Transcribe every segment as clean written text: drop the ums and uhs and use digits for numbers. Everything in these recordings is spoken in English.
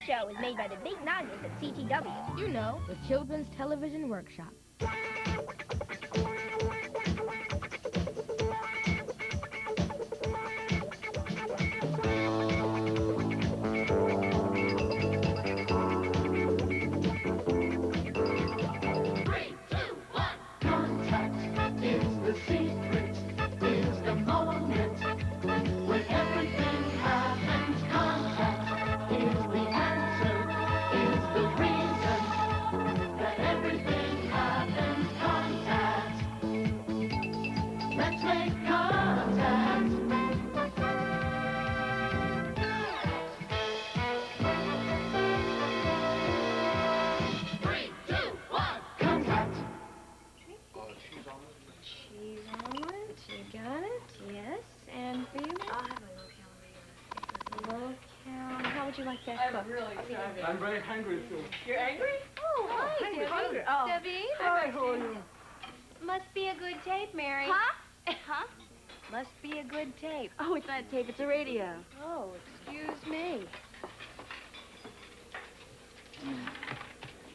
show is made by the big noggins at CTW. You know, the Children's Television Workshop. I'm very hungry, too. You're angry? Oh, hi, I'm Debbie. hungry. Oh. Debbie? Hi, how are you? Must be a good tape, Mary. Huh? Huh? Must be a good tape. Oh, it's not a tape, it's a radio. Oh, excuse me.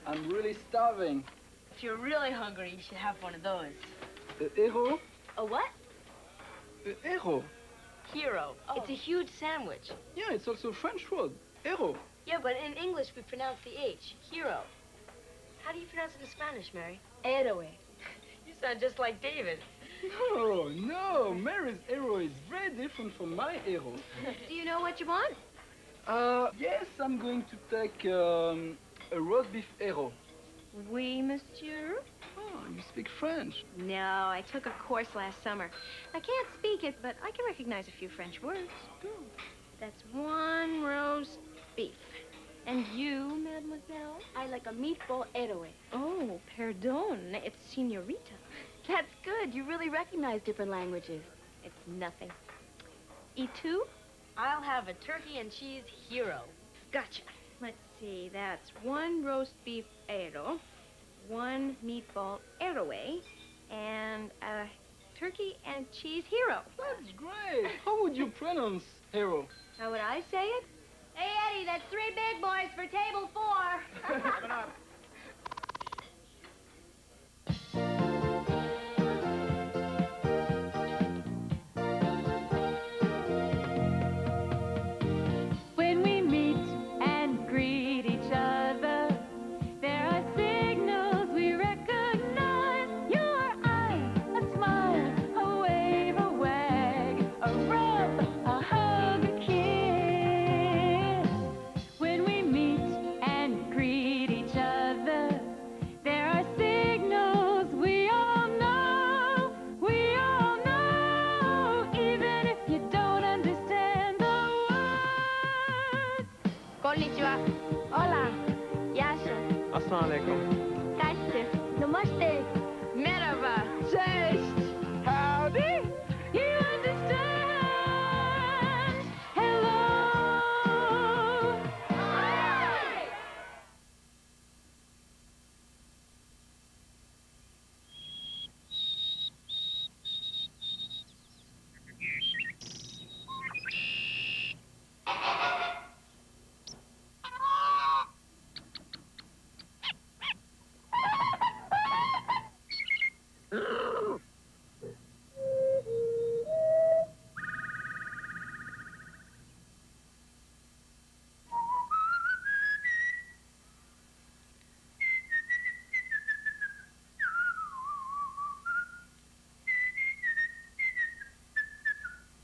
I'm really starving. If you're really hungry, you should have one of those. Hero? A what? Hero. Hero. Oh. It's a huge sandwich. Yeah, it's also a French word. Hero. Yeah, but in English, we pronounce the H. Hero. How do you pronounce it in Spanish, Mary? Héroe. You sound just like David. No, Mary's hero is very different from my hero. Do you know what you want? Yes, I'm going to take a roast beef hero. Oui, monsieur. Oh, you speak French. No, I took a course last summer. I can't speak it, but I can recognize a few French words. That's one roast beef. And you, mademoiselle? I like a meatball héroe. Oh, pardon. It's señorita. That's good. You really recognize different languages. It's nothing. Et tu? I'll have a turkey and cheese hero. Gotcha. Let's see. That's one roast beef héros, one meatball héroe, and a turkey and cheese hero. That's great. How would you pronounce hero? How would I say it? Hey, Eddie, that's 3 big boys for table 4. Coming up. When we meet and greet each other, there are signals we recognize. Your eye, a smile, a wave, a wag, a rub, a hug, a kiss. When we meet and greet each other, there are signals we all know. We all know, even if you don't understand the words. Konnichiwa. Hola. Yasha. Assalamu alaikum. Kaçtı. Namaste. Merhaba. Cześć. Howdy. You understand? Hello.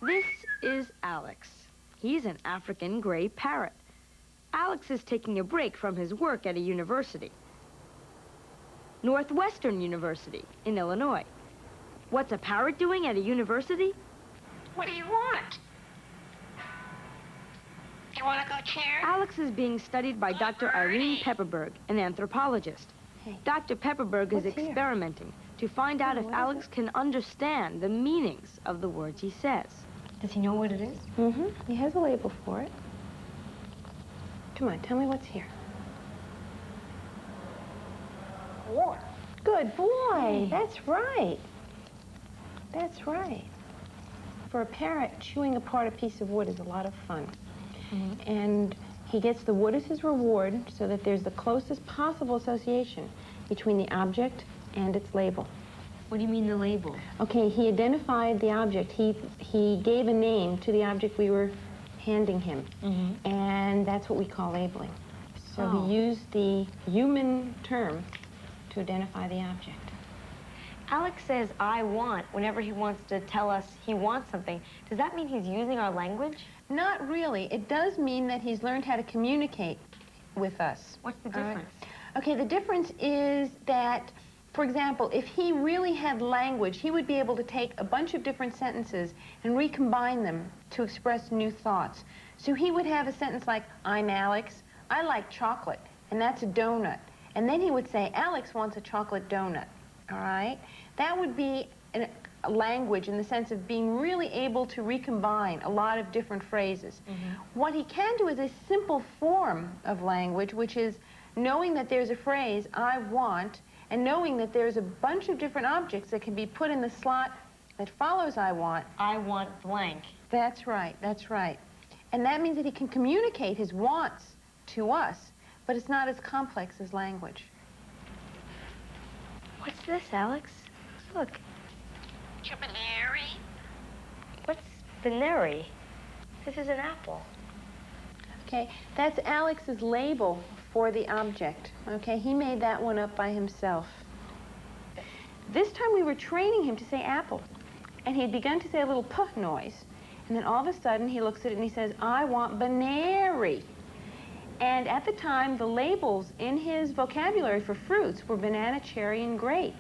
This is Alex. He's an African gray parrot. Alex is taking a break from his work at a university. Northwestern University in Illinois. What's a parrot doing at a university? What do you want? You want to go chair? Alex is being studied by Dr. Irene Pepperberg, an anthropologist. Dr. Pepperberg is experimenting to find out if Alex can understand the meanings of the words he says. Does he know what it is? Mm-hmm. He has a label for it. Come on, tell me what's here. War. Good boy. That's right. That's right. For a parrot, chewing apart a piece of wood is a lot of fun. And He gets the wood as his reward so that there's the closest possible association between the object and its label. What do you mean the label? Okay, he identified the object. He gave a name to the object we were handing him. And that's what we call labeling. So he used the human term to identify the object. Alex says, I want, whenever he wants to tell us he wants something. Does that mean he's using our language? Not really. It does mean that he's learned how to communicate with us. What's the difference? Okay, the difference is that, for example, if he really had language, he would be able to take a bunch of different sentences and recombine them to express new thoughts. So he would have a sentence like, I'm Alex, I like chocolate, and that's a donut. And then he would say, Alex wants a chocolate donut, all right? That would be a language in the sense of being really able to recombine a lot of different phrases. What he can do is a simple form of language, which is knowing that there's a phrase, I want, and knowing that there's a bunch of different objects that can be put in the slot that follows I want. I want blank. That's right, that's right. And that means that he can communicate his wants to us, but it's not as complex as language. What's this, Alex? Look. Chipinary. What's binary? This is an apple. Okay, that's Alex's label for the object. Okay, he made that one up by himself. This time we were training him to say apple, and he had begun to say a little puh noise, and then all of a sudden he looks at it and he says, I want binary. And at the time, the labels in his vocabulary for fruits were banana, cherry, and grape.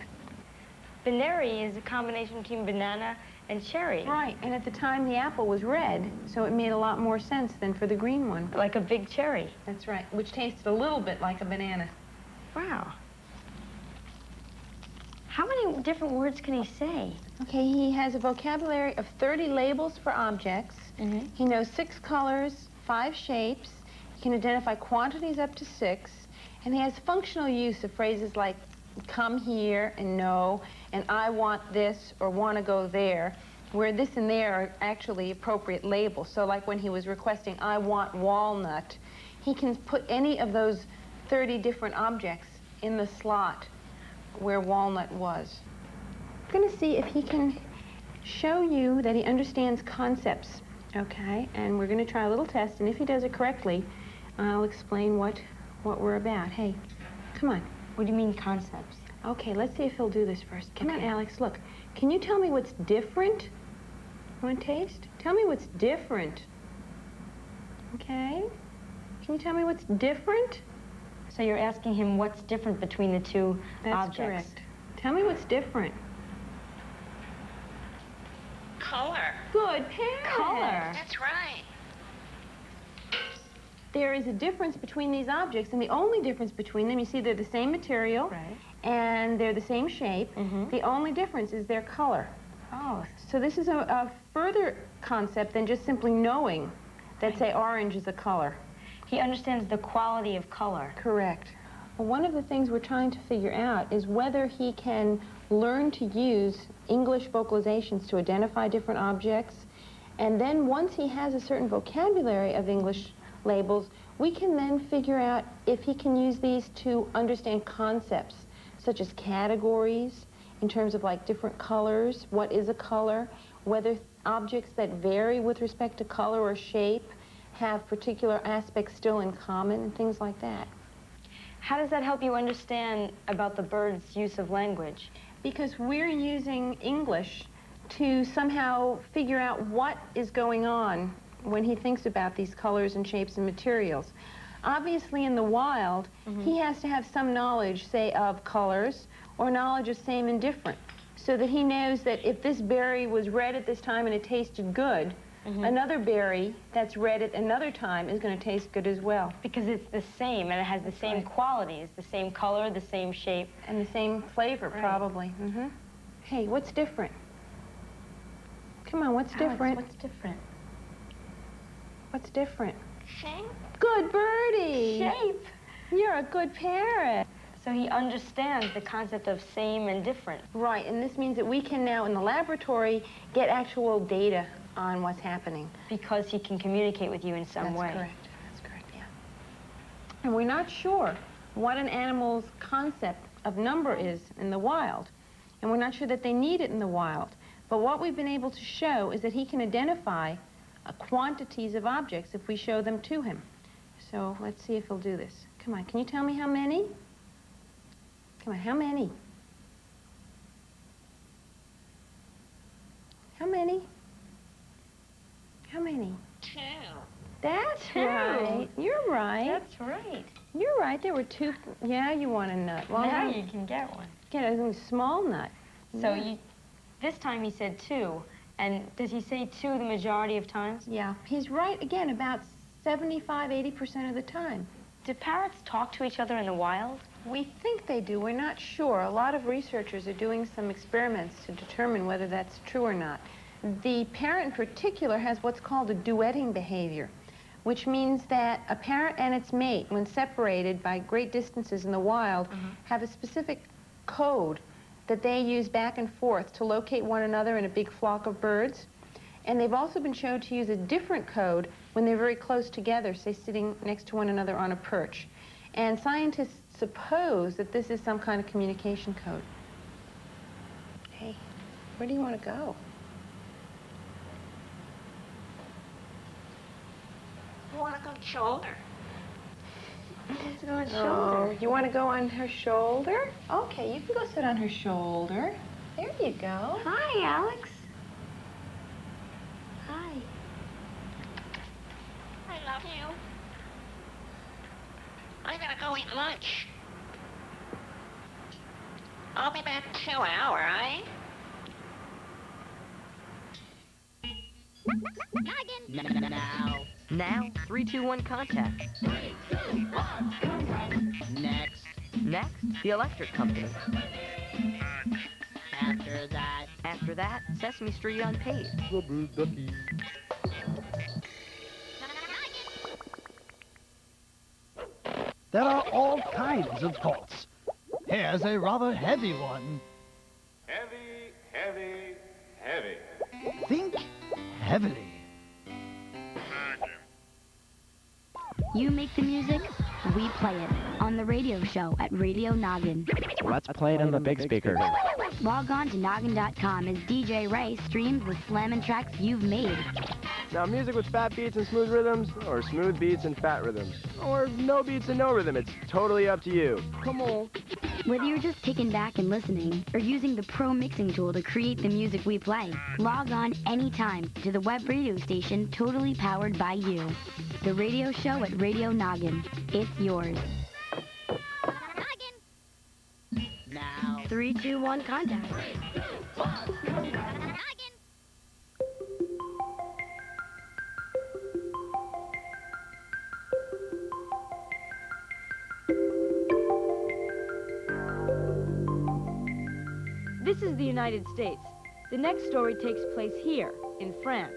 Binary is a combination between banana and cherry. Right, and at the time the apple was red, so it made a lot more sense than for the green one. Like a big cherry. That's right, which tasted a little bit like a banana. Wow. How many different words can he say? Okay, he has a vocabulary of 30 labels for objects. He knows 6 colors, 5 shapes. He can identify quantities up to 6. And he has functional use of phrases like come here and no, and I want this or want to go there, where this and there are actually appropriate labels. So like when he was requesting I want walnut, he can put any of those 30 different objects in the slot where walnut was. I'm going to see if he can show you that he understands concepts, okay? And we're going to try a little test, and if he does it correctly, I'll explain what we're about. Hey, come on. What do you mean concepts? Okay, let's see if he'll do this first. Come on, Alex, look. Can you tell me what's different? Want to taste? Tell me what's different. Okay? Can you tell me what's different? So you're asking him what's different between the two objects? That's correct. Tell me what's different. Color. Good parrot. Color. That's right. There is a difference between these objects, and the only difference between them, you see they're the same material, Right. and they're the same shape. The only difference is their color. Oh, So this is a further concept than just simply knowing that, say, orange is a color. he understands the quality of color. Correct. Well, one of the things we're trying to figure out is whether he can learn to use English vocalizations to identify different objects, and then once he has a certain vocabulary of English labels, we can then figure out if he can use these to understand concepts, such as categories, in terms of like different colors, what is a color, whether objects that vary with respect to color or shape have particular aspects still in common, and things like that. How does that help you understand about the bird's use of language? Because we're using English to somehow figure out what is going on when he thinks about these colors and shapes and materials. Obviously, in the wild, he has to have some knowledge, say, of colors or knowledge of same and different, so that he knows that if this berry was red at this time and it tasted good, another berry that's red at another time is going to taste good as well. Because it's the same, and it has the same qualities, the same color, the same shape. And the same flavor, probably. Hey, what's different? Come on, what's different? What's different? What's different? Shape. Good birdie! Shape. You're a good parrot. So he understands the concept of same and different. Right, and this means that we can now, in the laboratory, get actual data on what's happening. Because he can communicate with you in some way. That's correct. That's correct, yeah. And we're not sure what an animal's concept of number is in the wild. And we're not sure that they need it in the wild. But what we've been able to show is that he can identify quantities of objects if we show them to him. So let's see if he'll do this. Come on, can you tell me how many? Come on, how many? How many? How many? 2. That's Two. right. You're right. That's right. You're right. There were 2. Yeah, you want a nut. Well, Now you can get one. get a small nut. So this time he said 2. And does he say 2 the majority of times? Yeah, he's right again about 75–80% of the time. Do parrots talk to each other in the wild? We think they do. We're not sure. A lot of researchers are doing some experiments to determine whether that's true or not. The parrot in particular has what's called a duetting behavior, which means that a parrot and its mate, when separated by great distances in the wild, have a specific code that they use back and forth to locate one another in a big flock of birds. And they've also been shown to use a different code when they're very close together, say sitting next to one another on a perch. And scientists suppose that this is some kind of communication code. Hey, where do you want to go? I want to go shoulder. Let's go on shoulder. You want to go on her shoulder? Okay, you can go sit on her shoulder. There you go. Hi, Alex. Hi. I love you. I gotta go eat lunch. I'll be back in 2 hours, eh? Now, 3, 2, 1, contact. Next. Next, the electric company. After that, Sesame Street unpaid. There are all kinds of thoughts. Here's a rather heavy one. Heavy, heavy, heavy. Think heavily. You make the music, we play it on the radio show at Radio Noggin. Let's play it on the big speakers. Log on to noggin.com as DJ Ray streams the slammin' tracks you've made. Now, music with fat beats and smooth rhythms, or smooth beats and fat rhythms, or no beats and no rhythm, it's totally up to you. Come on. Whether you're just kicking back and listening, or using the pro mixing tool to create the music we play, log on anytime to the web radio station totally powered by you. The radio show at Radio Noggin. It's yours. Noggin! Now. 3, 2, 1, contact. This is the United States. The next story takes place here, in France.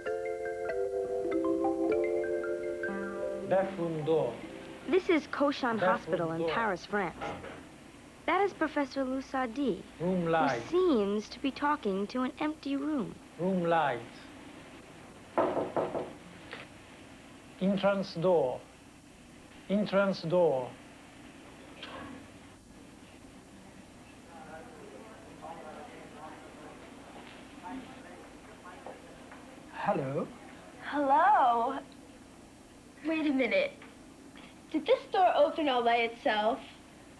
This is Cochin Hospital in Paris, France. That is Professor Lusadi, who seems to be talking to an empty room. Room light. Entrance door. Entrance door. Hello. Hello. Wait a minute. Did this door open all by itself?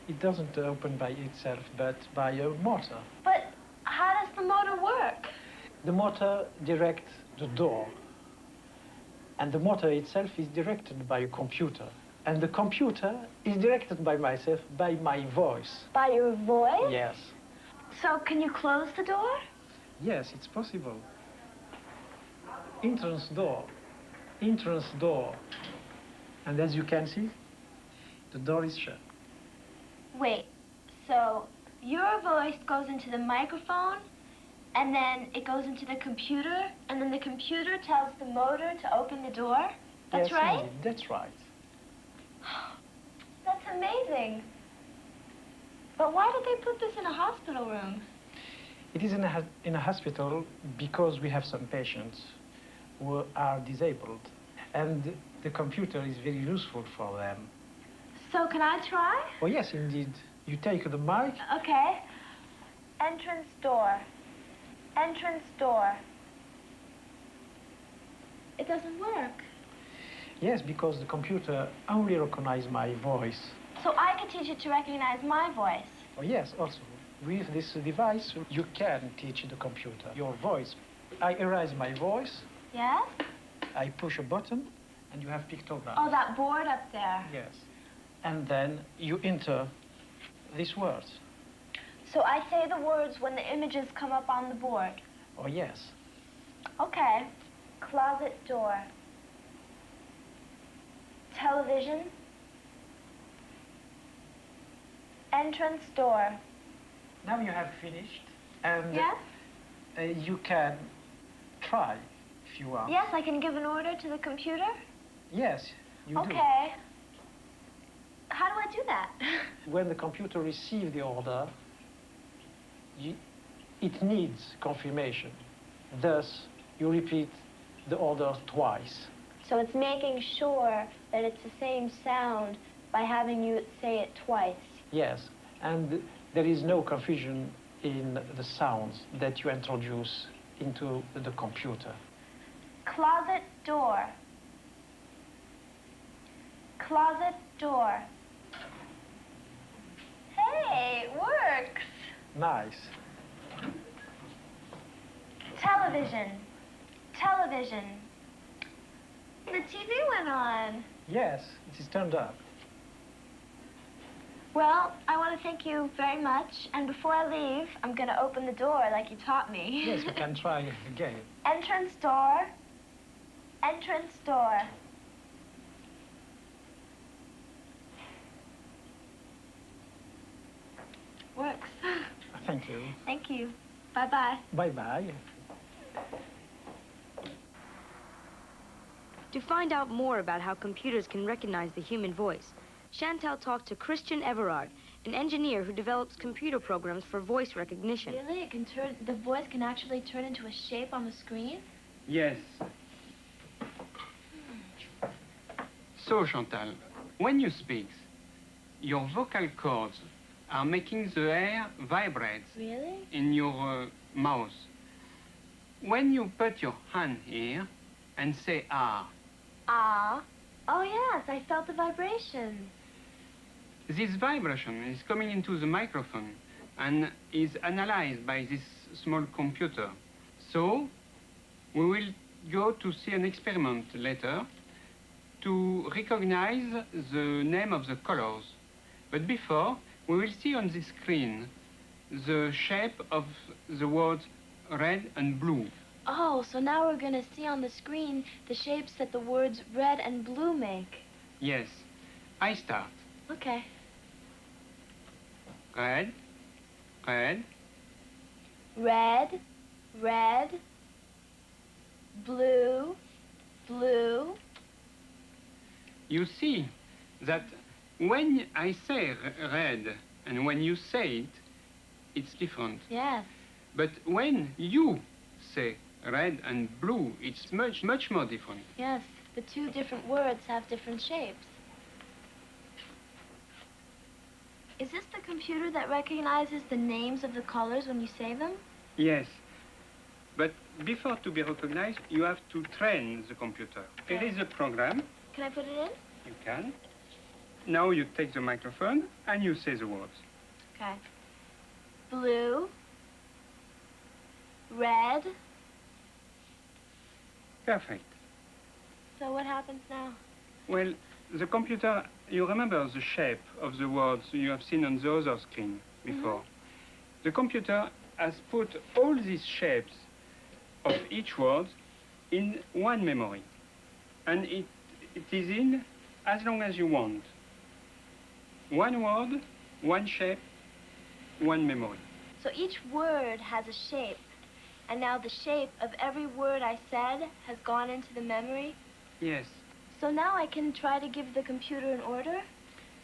It doesn't open by itself, but by a motor. But how does the motor work? The motor directs the door. And the motor itself is directed by a computer. And the computer is directed by myself, by my voice. By your voice? Yes. So can you close the door? Yes, it's possible. Entrance door. Entrance door. And as you can see, the door is shut. Wait, so your voice goes into the microphone, and then it goes into the computer, and then the computer tells the motor to open the door? That's yes, right? Indeed, that's right. That's amazing. But why did they put this in a hospital room? It is in a hospital because we have some patients who are disabled, and the computer is very useful for them. So can I try? Oh, yes, indeed. You take the mic. Okay. Entrance door. Entrance door. It doesn't work. Yes, because the computer only recognizes my voice. So I can teach it to recognize my voice. Oh, yes, also. With this device, you can teach the computer your voice. I erase my voice. Yes? I push a button, and you have pictograms. Oh, that board up there. Yes. And then you enter these words. So I say the words when the images come up on the board. Oh, yes. Okay. Closet door. Television. Entrance door. Now you have finished, and Yes? You can try if you want. Yes, I can give an order to the computer? Yes, you do. Okay. How do I do that? When the computer receives the order, it needs confirmation. Thus, you repeat the order twice. So it's making sure that it's the same sound by having you say it twice. Yes, and there is no confusion in the sounds that you introduce into the computer. Closet door. Closet door. Hey, it works. Nice. Television. Television. The TV went on. Yes, it is turned up. Well, I want to thank you very much. And before I leave, I'm going to open the door like you taught me. Yes, we can try again. Entrance door. Entrance door. Works. Thank you. Thank you. Bye-bye. Bye-bye. To find out more about how computers can recognize the human voice, Chantal talked to Christian Everard, an engineer who develops computer programs for voice recognition. Really? It can turn, the voice can actually turn into a shape on the screen? Yes. So, Chantal, when you speak, your vocal cords are making the air vibrate Really? in your mouth. When you put your hand here and say ah. Ah. Oh, yes, I felt the vibration. This vibration is coming into the microphone and is analyzed by this small computer. So, we will go to see an experiment later to recognize the name of the colors. But before, we will see on the screen the shape of the words red and blue. Oh, so now we're going to see on the screen the shapes that the words red and blue make. Yes. I start. Okay. Red, red, Red, red, blue, blue. You see that when I say red and when you say it, it's different. Yes. But when you say red and blue, it's much, much more different. Yes, the two different words have different shapes. Is this the computer that recognizes the names of the colors when you say them? Yes. But before to be recognized, you have to train the computer. Here is a program. Can I put it in? You can. Now you take the microphone and you say the words. Okay. Blue, red. Perfect. So what happens now? Well, the computer, you remember the shape of the words you have seen on the other screen before. The computer has put all these shapes of each word in one memory. And it is in as long as you want. One word, one shape, one memory. So each word has a shape. And now the shape of every word I said has gone into the memory? Yes. So now I can try to give the computer an order?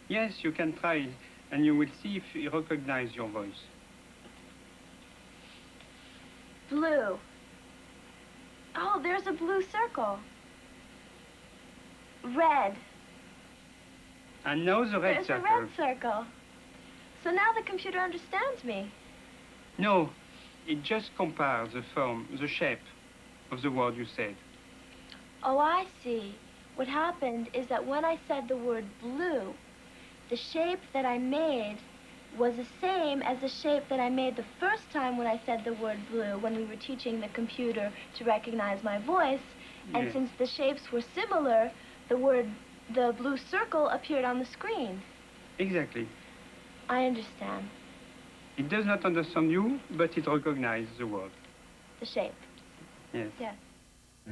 Yes, you can try, and you will see if you recognize your voice. Blue. Oh, there's a blue circle. Red. And now the red There's circle. a red circle. So now the computer understands me. No, it just compares the form, the shape of the word you said. Oh, I see. What happened is that when I said the word blue, the shape that I made was the same as the shape that I made the first time when I said the word blue, when we were teaching the computer to recognize my voice. And Yes. since the shapes were similar, the blue circle appeared on the screen. Exactly. I understand. It does not understand you, but it recognizes the word. The shape. Yes. Yes.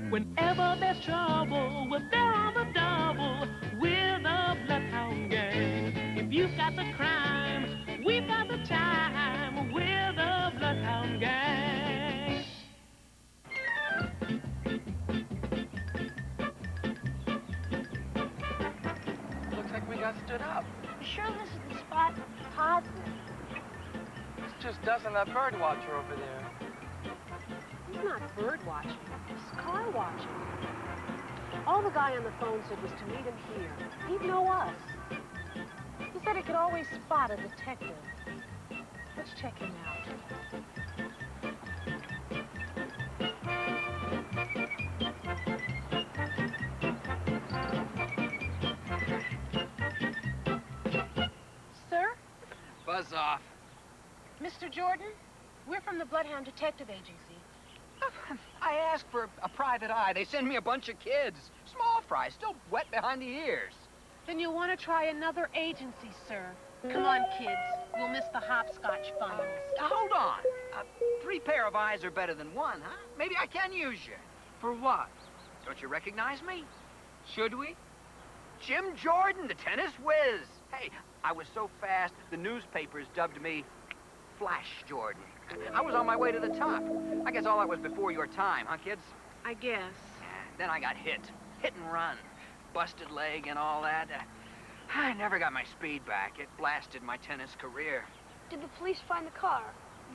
Whenever there's trouble, we're there on the double. We're the Bloodhound Gang. If you've got the crime, we've got the time. We're the Bloodhound Gang. Looks like we got stood up. You sure this is the spot? Positive. It's just Dustin, that bird watcher over there. He's not bird watching. He's car watching. All the guy on the phone said was to meet him here. He'd know us. He said he could always spot a detective. Let's check him out. Sir? Buzz off. Mr. Jordan? We're from the Bloodhound Detective Agency. I asked for a private eye. They send me a bunch of kids. Small fry, still wet behind the ears. Then you'll want to try another agency, sir. Come on, kids. We'll miss the hopscotch fun. Hold on. 3 pair of eyes are better than 1, huh? Maybe I can use you. For what? Don't you recognize me? Should we? Jim Jordan, the tennis whiz. Hey, I was so fast, the newspapers dubbed me Flash Jordan. I was on my way to the top. I guess all that was before your time, huh, kids? I guess. Then I got hit. Hit and run. Busted leg and all that. I never got my speed back. It blasted my tennis career. Did the police find the car?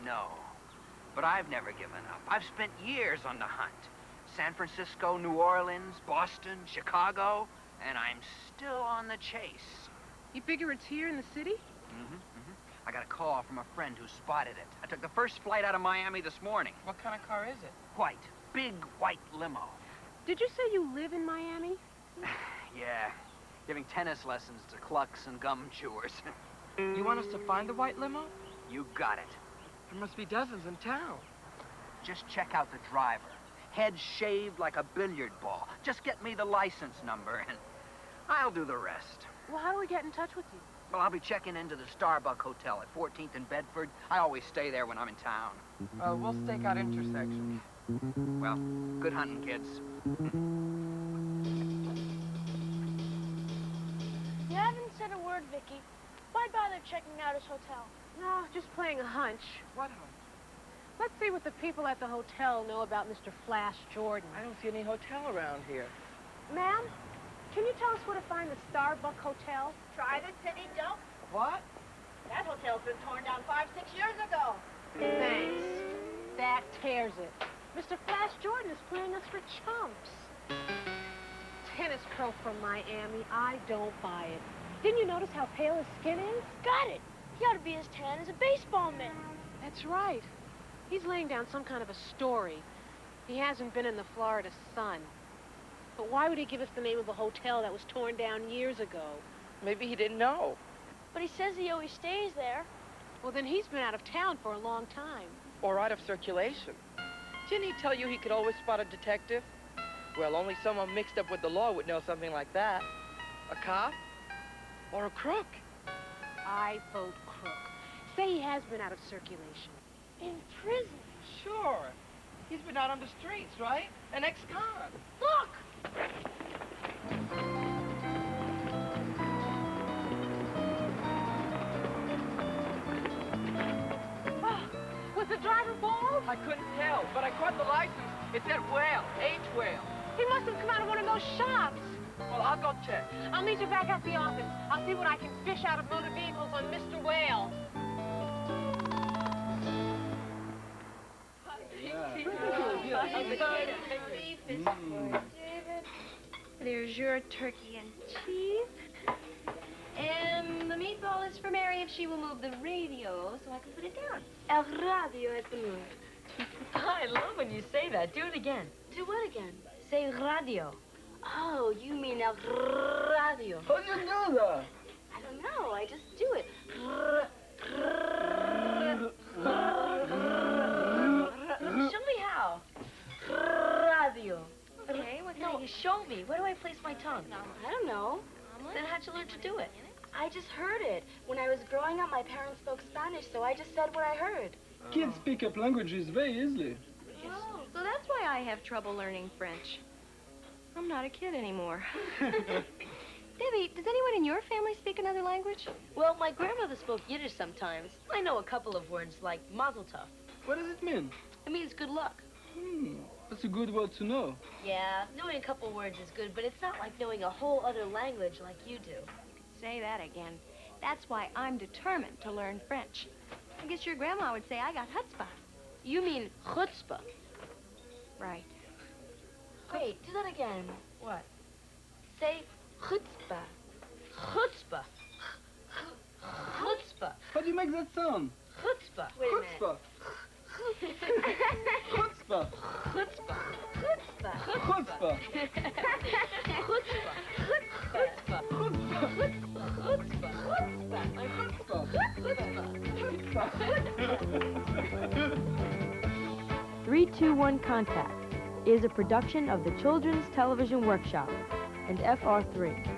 No. But I've never given up. I've spent years on the hunt. San Francisco, New Orleans, Boston, Chicago, and I'm still on the chase. You figure it's here in the city? I got a call from a friend who spotted it. I took the first flight out of Miami this morning. What kind of car is it? White. Big white limo. Did you say you live in Miami? Yeah. Giving tennis lessons to clucks and gum chewers. You want us to find the white limo? You got it. There must be dozens in town. Just check out the driver. Head shaved like a billiard ball. Just get me the license number and I'll do the rest. Well, how do we get in touch with you? Well, I'll be checking into the Starbuck Hotel at 14th and Bedford. I always stay there when I'm in town. We'll stake out intersections. Well, good hunting, kids. You haven't said a word, Vicky. Why bother checking out his hotel? No, just playing a hunch. What hunch? Let's see what the people at the hotel know about Mr. Flash Jordan. I don't see any hotel around here. Ma'am, can you tell us where to find the Starbuck Hotel? Try the city dump. What? That hotel's been torn down 5-6 years ago. Thanks. That tears it. Mr. Flash Jordan is playing us for chumps. Tennis pro from Miami. I don't buy it. Didn't you notice how pale his skin is? Got it. He ought to be as tan as a baseball man. That's right. He's laying down some kind of a story. He hasn't been in the Florida sun. But why would he give us the name of a hotel that was torn down years ago? Maybe he didn't know. But he says he always stays there. Well, then he's been out of town for a long time. Or out of circulation. Didn't he tell you he could always spot a detective? Well, only someone mixed up with the law would know something like that. A cop? Or a crook? I vote crook. Say he has been out of circulation. In prison? Sure. He's been out on the streets, right? An ex-con. Look! Was the driver bald? I couldn't tell, but I caught the license. It said Whale, H-Whale. He must have come out of one of those shops. Well, I'll go check. I'll meet you back at the office. I'll see what I can fish out of motor vehicles on Mr. Whale. There's your turkey and cheese. And the meatball is for Mary if she will move the radio so I can put it down. El radio has been moved. I love when you say that. Do it again. Do what again? Say radio. Oh, you mean el radio. How do you do that? I don't know. I just do it. Show me how. Radio. Okay, what can you show me? Where do I place my tongue? I don't know. Then how'd you learn to do it? I just heard it. When I was growing up, my parents spoke Spanish, so I just said what I heard. Kids pick up languages very easily. Oh, So that's why I have trouble learning French. I'm not a kid anymore. Debbie, does anyone in your family speak another language? Well, my grandmother spoke Yiddish sometimes. I know a couple of words like mazel tov. What does it mean? It means good luck. That's a good word to know. Yeah, knowing a couple words is good, but it's not like knowing a whole other language like you do. Say that again. That's why I'm determined to learn French. I guess your grandma would say I got chutzpah. You mean chutzpah. Right. Wait, do that again. What? Say chutzpah. Chutzpah. Chutzpah. How do you make that sound? Chutzpah. Wait a Chutzpah. Chutzpah. Chutzpah. Chutzpah. Chutzpah. Chutzpah. 321 Contact is a production of the Children's Television Workshop and FR3.